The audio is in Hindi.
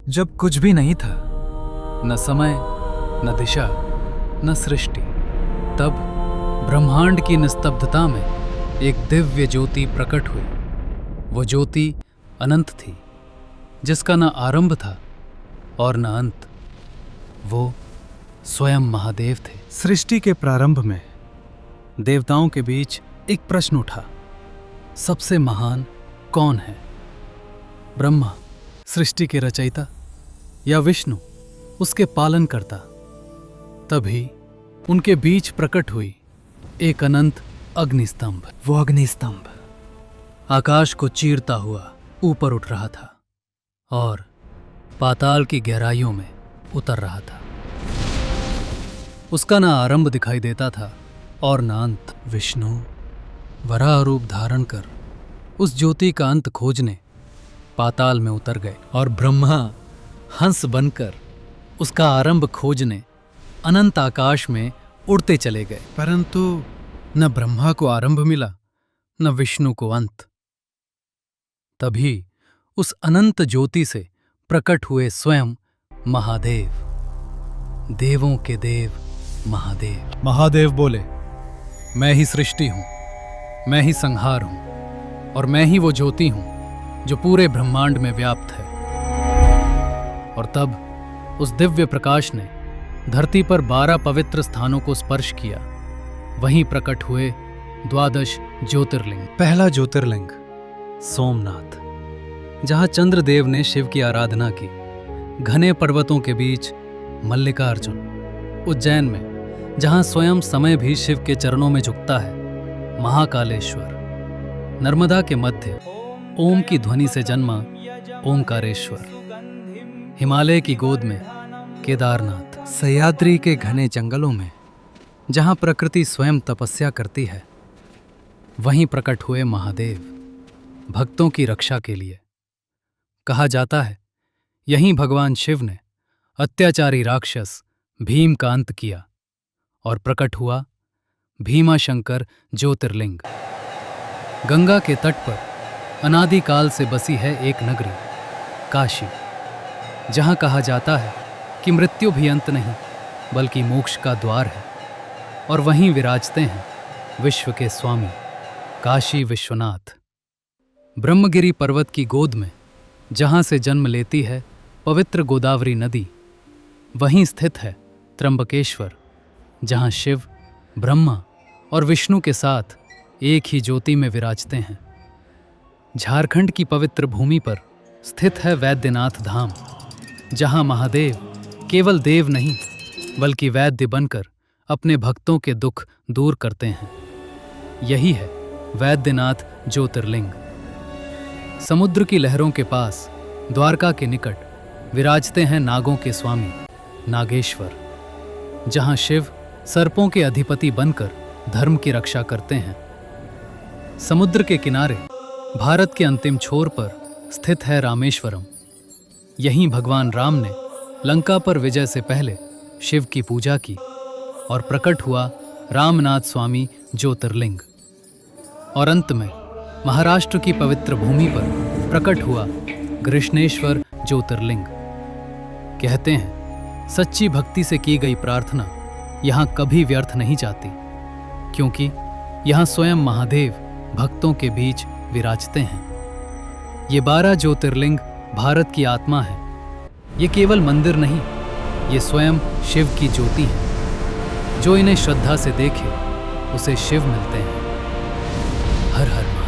जब कुछ भी नहीं था, न समय, न दिशा, न सृष्टि, तब ब्रह्मांड की निस्तब्धता में एक दिव्य ज्योति प्रकट हुई। वो ज्योति अनंत थी, जिसका न आरंभ था और न अंत। वो स्वयं महादेव थे। सृष्टि के प्रारंभ में देवताओं के बीच एक प्रश्न उठा, सबसे महान कौन है? ब्रह्मा, सृष्टि के रचयिता, या विष्णु, उसके पालन करता? तभी उनके बीच प्रकट हुई एक अनंत अग्निस्तंभ। वो अग्निस्तंभ आकाश को चीरता हुआ ऊपर उठ रहा था और पाताल की गहराइयों में उतर रहा था। उसका न आरंभ दिखाई देता था और न अंत। विष्णु वराह रूप धारण कर उस ज्योति का अंत खोजने पाताल में उतर गए और ब्रह्मा हंस बनकर उसका आरंभ खोजने अनंत आकाश में उड़ते चले गए। परंतु न ब्रह्मा को आरंभ मिला, न विष्णु को अंत। तभी उस अनंत ज्योति से प्रकट हुए स्वयं महादेव, देवों के देव महादेव। महादेव बोले, मैं ही सृष्टि हूं, मैं ही संहार हूं और मैं ही वो ज्योति हूं जो पूरे ब्रह्मांड में व्याप्त है। और तब उस दिव्य प्रकाश ने धरती पर 12 पवित्र स्थानों को स्पर्श किया। वहीं प्रकट हुए 12 ज्योतिर्लिंग। पहला ज्योतिर्लिंग सोमनाथ, जहां चंद्रदेव ने शिव की आराधना की। घने पर्वतों के बीच मल्लिकार्जुन। उज्जैन में जहां स्वयं समय भी शिव के चरणों में झुकता है, महाकालेश्वर। नर्मदा के मध्य ओम की ध्वनि से जन्मा ओंकारेश्वर। हिमालय की गोद में केदारनाथ। सह्याद्री के घने जंगलों में जहां प्रकृति स्वयं तपस्या करती है, वहीं प्रकट हुए महादेव, भक्तों की रक्षा के लिए। कहा जाता है यहीं भगवान शिव ने अत्याचारी राक्षस भीम का अंत किया और प्रकट हुआ भीमाशंकर ज्योतिर्लिंग। गंगा के तट पर अनादिकाल से बसी है एक नगरी, काशी, जहां कहा जाता है कि मृत्यु भी अंत नहीं बल्कि मोक्ष का द्वार है। और वहीं विराजते हैं विश्व के स्वामी काशी विश्वनाथ। ब्रह्मगिरी पर्वत की गोद में जहां से जन्म लेती है पवित्र गोदावरी नदी, वहीं स्थित है त्र्यंबकेश्वर, जहां शिव, ब्रह्मा और विष्णु के साथ एक ही ज्योति में विराजते हैं। झारखंड की पवित्र भूमि पर स्थित है वैद्यनाथ धाम, जहां महादेव केवल देव नहीं बल्कि वैद्य बनकर अपने भक्तों के दुख दूर करते हैं। यही है वैद्यनाथ ज्योतिर्लिंग। समुद्र की लहरों के पास द्वारका के निकट विराजते हैं नागों के स्वामी नागेश्वर, जहां शिव सर्पों के अधिपति बनकर धर्म की रक्षा करते हैं। समुद्र के किनारे भारत के अंतिम छोर पर स्थित है रामेश्वरम। यहीं भगवान राम ने लंका पर विजय से पहले शिव की पूजा की और प्रकट हुआ रामनाथ स्वामी ज्योतिर्लिंग। और अंत में महाराष्ट्र की पवित्र भूमि पर प्रकट हुआ कृष्णेश्वर ज्योतिर्लिंग। कहते हैं सच्ची भक्ति से की गई प्रार्थना यहाँ कभी व्यर्थ नहीं जाती, क्योंकि यहाँ स्वयं महादेव भक्तों के बीच विराजते हैं। ये 12 ज्योतिर्लिंग भारत की आत्मा है। ये केवल मंदिर नहीं, ये स्वयं शिव की ज्योति है। जो इन्हें श्रद्धा से देखे उसे शिव मिलते हैं। हर हर